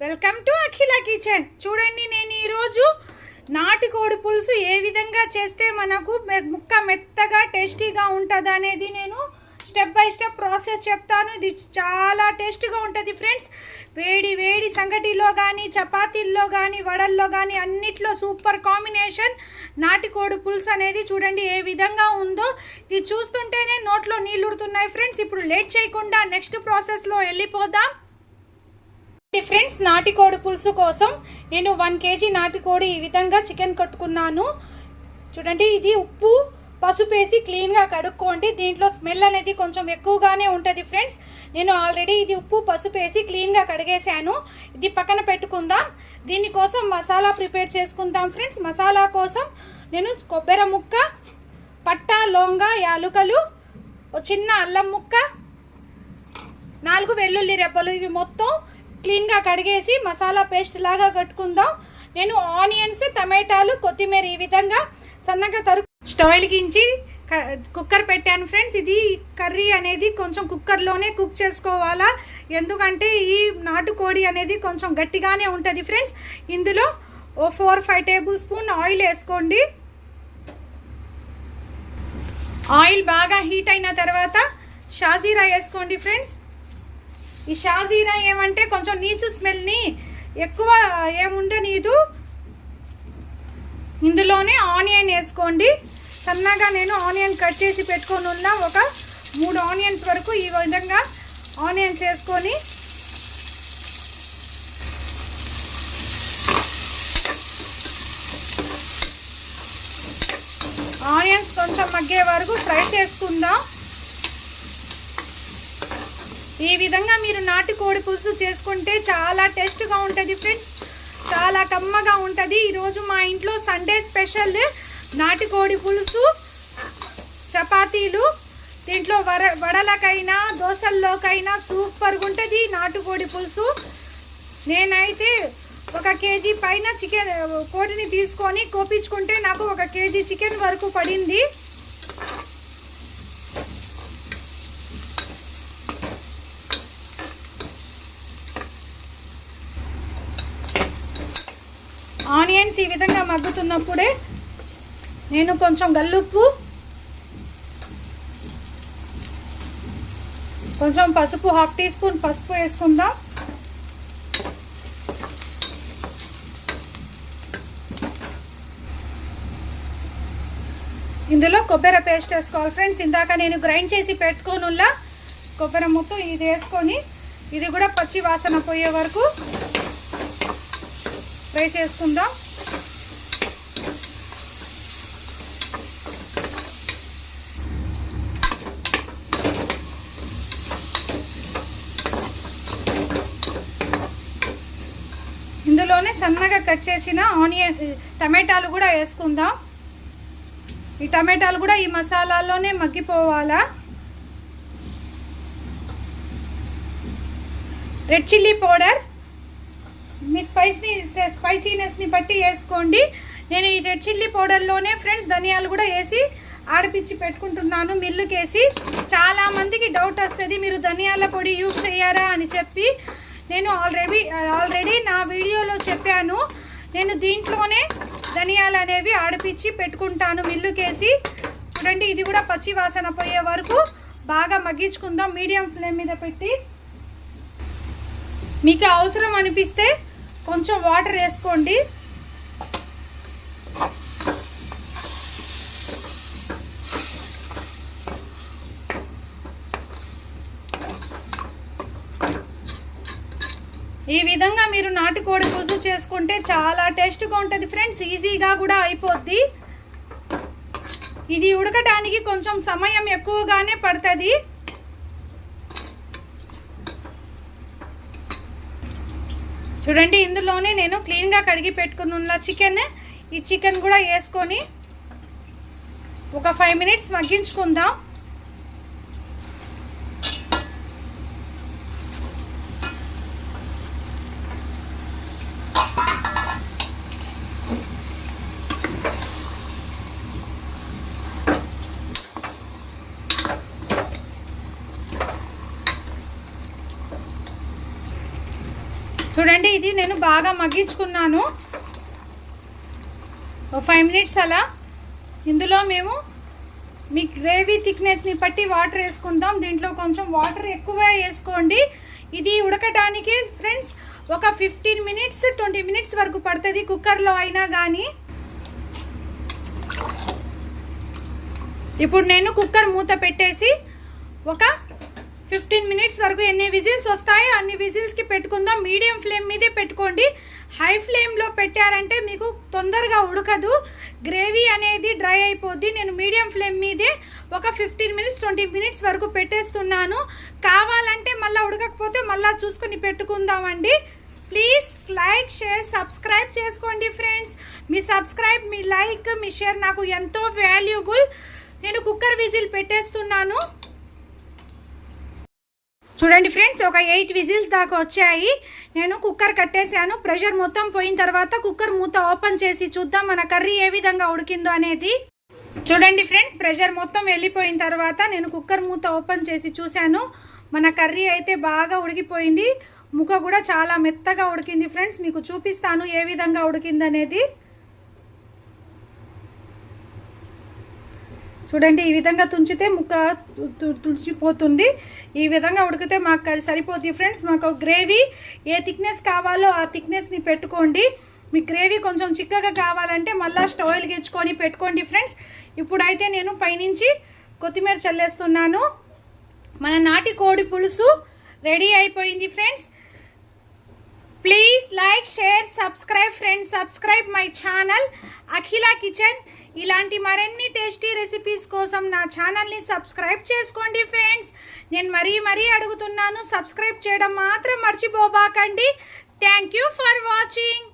Welcome to Akhila kitchen. చూడండి, నేను ఈరోజు నాటుకోడి పులుసు ఏ విధంగా చేస్తే మనకు ముక్క మెత్తగా టేస్టీగా ఉంటుంది అనేది నేను స్టెప్ బై స్టెప్ ప్రాసెస్ చెప్తాను. ఇది చాలా టేస్టీగా ఉంటుంది ఫ్రెండ్స్. వేడి వేడి సంగటిలో కానీ, చపాతీల్లో కానీ, వడల్లో కానీ అన్నిట్లో సూపర్ కాంబినేషన్ నాటుకోడి పులుసు అనేది. చూడండి ఏ విధంగా ఉందో, ఇది చూస్తుంటేనే నోట్లో నీళ్ళు ఉడుతున్నాయి ఫ్రెండ్స్. ఇప్పుడు లేట్ చేయకుండా నెక్స్ట్ ప్రాసెస్లో వెళ్ళిపోదాం ఫ్రెండ్స్. నాటుకోడి పులుసు కోసం నేను 1 kg నాటుకోడి ఈ విధంగా చికెన్ కట్టుకున్నాను. చూడండి, ఇది ఉప్పు పసుపు వేసి క్లీన్గా కడుక్కోండి. దీంట్లో స్మెల్ అనేది కొంచెం ఎక్కువగానే ఉంటుంది ఫ్రెండ్స్. నేను ఆల్రెడీ ఇది ఉప్పు పసుపు వేసి క్లీన్గా కడిగేసాను. ఇది పక్కన పెట్టుకుందాం. దీనికోసం మసాలా ప్రిపేర్ చేసుకుందాం ఫ్రెండ్స్. మసాలా కోసం నేను కొబ్బరి ముక్క, పట్టా, లవంగ, యాలుకలు, చిన్న అల్లం ముక్క, 4 వెల్లుల్లి రెబ్బలు, ఇవి మొత్తం క్లీన్గా కడిగేసి మసాలా పేస్ట్ లాగా కట్టుకుందాం. నేను ఆనియన్స్, టమాటాలు, కొత్తిమీర ఈ విధంగా సన్నగా స్టవ్ వెలిగించి కుక్కర్ పెట్టాను ఫ్రెండ్స్. ఇది కర్రీ అనేది కొంచెం కుక్కర్లోనే కుక్ చేసుకోవాలా, ఎందుకంటే ఈ నాటుకోడి అనేది కొంచెం గట్టిగానే ఉంటుంది ఫ్రెండ్స్. ఇందులో 4-5 టేబుల్ స్పూన్ ఆయిల్ వేసుకోండి. ఆయిల్ బాగా హీట్ అయిన తర్వాత షాజీరా వేసుకోండి ఫ్రెండ్స్. ఈ షాజీరా ఏమంటే కొంచెం నీచు స్మెల్ని ఎక్కువ ఏముండనీదు. ఇందులోనే ఆనియన్ వేసుకోండి. సన్నగా నేను ఆనియన్ కట్ చేసి పెట్టుకొని ఉన్న ఒక 3 ఆనియన్స్ వరకు ఈ విధంగా ఆనియన్స్ వేసుకొని ఆనియన్స్ కొంచెం మగ్గే వరకు ఫ్రై చేసుకుందాం. ఈ విధంగా మీరు నాటుకోడి పులుసు చేసుకుంటే చాలా టేస్ట్గా ఉంటుంది ఫ్రెండ్స్. చాలా కమ్మగా ఉంటుంది. ఈరోజు మా ఇంట్లో సండే స్పెషల్ నాటుకోడి పులుసు, చపాతీలు, దీంట్లో వడలకైనా దోశల్లోకైనా సూపర్గా ఉంటుంది నాటుకోడి పులుసు. నేనైతే 1 kg పైన చికెన్ కోడిని తీసుకొని కోపించుకుంటే నాకు 1 kg చికెన్ వరకు పడింది. ఆనియన్స్ ఈ విధంగా మగ్గుతున్నప్పుడే నేను కొంచెం గల్లుప్పు, కొంచెం పసుపు, 1/2 టీ స్పూన్ పసుపు వేసుకుందాం. ఇందులో కొబ్బరి పేస్ట్ వేసుకోవాలి ఫ్రెండ్స్. ఇందాక నేను గ్రైండ్ చేసి పెట్టుకోనుల్లా కొబ్బరి మొత్తం ఇది వేసుకొని ఇది కూడా పచ్చి వాసన పోయే వరకు ఫ్రై చేసుకుందాం. ఇందులోనే సన్నగా కట్ చేసిన ఆనియన్, టమాటాలు కూడా వేసుకుందాం. ఈ టమాటాలు కూడా ఈ మసాలాలోనే మగ్గిపోవాలా. రెడ్ చిల్లీ పౌడర్ మీ స్పైసీనెస్ని బట్టి వేసుకోండి. నేను ఈ రెడ్ చిల్లీ పౌడర్లోనే ఫ్రెండ్స్ ధనియాలు కూడా వేసి ఆడిపిచ్చి పెట్టుకుంటున్నాను మిల్లుకేసి. చాలామందికి డౌట్ వస్తుంది మీరు ధనియాల పొడి యూజ్ చేయరా అని చెప్పి. నేను ఆల్రెడీ నా వీడియోలో చెప్పాను. నేను దీంట్లోనే ధనియాలు అనేవి ఆడిపిచ్చి పెట్టుకుంటాను మిల్లుకేసి. చూడండి, ఇది కూడా పచ్చి వాసన పోయే వరకు బాగా మగ్గించుకుందాం మీడియం ఫ్లేమ్ మీద పెట్టి. మీకు అవసరం అనిపిస్తే కొంచెం వాటర్ వేసుకోండి. ఈ విధంగా మీరు నాటుకోడి పులుసు చేసుకుంటే చాలా టేస్ట్గా ఉంటుంది ఫ్రెండ్స్. ఈజీగా కూడా అయిపోద్ది. ఇది ఉడకడానికి కొంచెం సమయం ఎక్కువగానే పడుతుంది. చూడండి, ఇందులోనే నేను క్లీన్గా కడిగి పెట్టుకుని ఉన్న ఈ చికెన్ కూడా వేసుకొని ఒక 5 మినిట్స్ మగ్గించుకుందాం. చూడండి, ఇది నేను బాగా మగ్గించుకున్నాను 5 మినిట్స్ అలా. ఇందులో మేము మీ గ్రేవీ థిక్నెస్ని బట్టి వాటర్ వేసుకుందాం. దీంట్లో కొంచెం వాటర్ ఎక్కువ వేసుకోండి. ఇది ఉడకడానికి ఫ్రెండ్స్ ఒక 15 మినిట్స్ 20 మినిట్స్ వరకు పడుతుంది కుక్కర్లో అయినా కానీ. ఇప్పుడు నేను కుక్కర్ మూత పెట్టేసి ఒక 15 మినిట్స్ వరకు ఎన్ని విజిల్స్ వస్తాయో అన్ని విజిల్స్కి పెట్టుకుందాం. మీడియం ఫ్లేమ్ మీదే పెట్టుకోండి. హై ఫ్లేమ్లో పెట్టారంటే మీకు తొందరగా ఉడకదు, గ్రేవీ అనేది డ్రై అయిపోద్ది. నేను మీడియం ఫ్లేమ్ మీదే ఒక 15 మినిట్స్ 20 మినిట్స్ వరకు పెట్టేస్తున్నాను. కావాలంటే మళ్ళీ ఉడకకపోతే మళ్ళీ చూసుకొని పెట్టుకుందామండి. ప్లీజ్ లైక్ షేర్ సబ్స్క్రైబ్ చేసుకోండి ఫ్రెండ్స్. మీ సబ్స్క్రైబ్, మీ లైక్, మీ షేర్ నాకు ఎంతో వాల్యుబుల్. నేను కుక్కర్ విజిల్ పెట్టేస్తున్నాను. చూడండి ఫ్రెండ్స్, ఒక 8 విజిల్స్ దాకా వచ్చాయి. నేను కుక్కర్ కట్టేశాను. ప్రెషర్ మొత్తం పోయిన తర్వాత కుక్కర్ మూత ఓపెన్ చేసి చూద్దాం మన కర్రీ ఏ విధంగా ఉడికిందో అనేది. చూడండి ఫ్రెండ్స్, ప్రెషర్ మొత్తం వెళ్ళిపోయిన తర్వాత నేను కుక్కర్ మూత ఓపెన్ చేసి చూశాను. మన కర్రీ అయితే బాగా ఉడికిపోయింది. ముక్క కూడా చాలా మెత్తగా ఉడికింది ఫ్రెండ్స్. మీకు చూపిస్తాను ఏ విధంగా ఉడికింది అనేది. చూడండి, ఈ విధంగా తుంచితే ముక్క తుంచిపోతుంది. ఈ విధంగా ఉడికితే మాకు అది సరిపోతుంది ఫ్రెండ్స్. మాకు గ్రేవీ ఏ థిక్నెస్ కావాలో ఆ థిక్నెస్ని పెట్టుకోండి. మీకు గ్రేవీ కొంచెం చిక్కగా కావాలంటే మళ్ళీ స్టవ్ వెలిగించుకొని పెట్టుకోండి ఫ్రెండ్స్. ఇప్పుడైతే నేను పైనుంచి కొత్తిమీర చల్లేస్తున్నాను. మన నాటి కోడి పులుసు రెడీ అయిపోయింది friends. Please like share subscribe friends. Subscribe my channel Akhila kitchen. ఇలాంటి మరిన్ని టేస్టీ రెసిపీస్ కోసం నా ఛానల్ని సబ్స్క్రైబ్ చేసుకోండి ఫ్రెండ్స్. నేను మరీ అడుగుతున్నాను, సబ్స్క్రైబ్ చేయడం మాత్రం మర్చిపోబాకండి. Thank you for watching.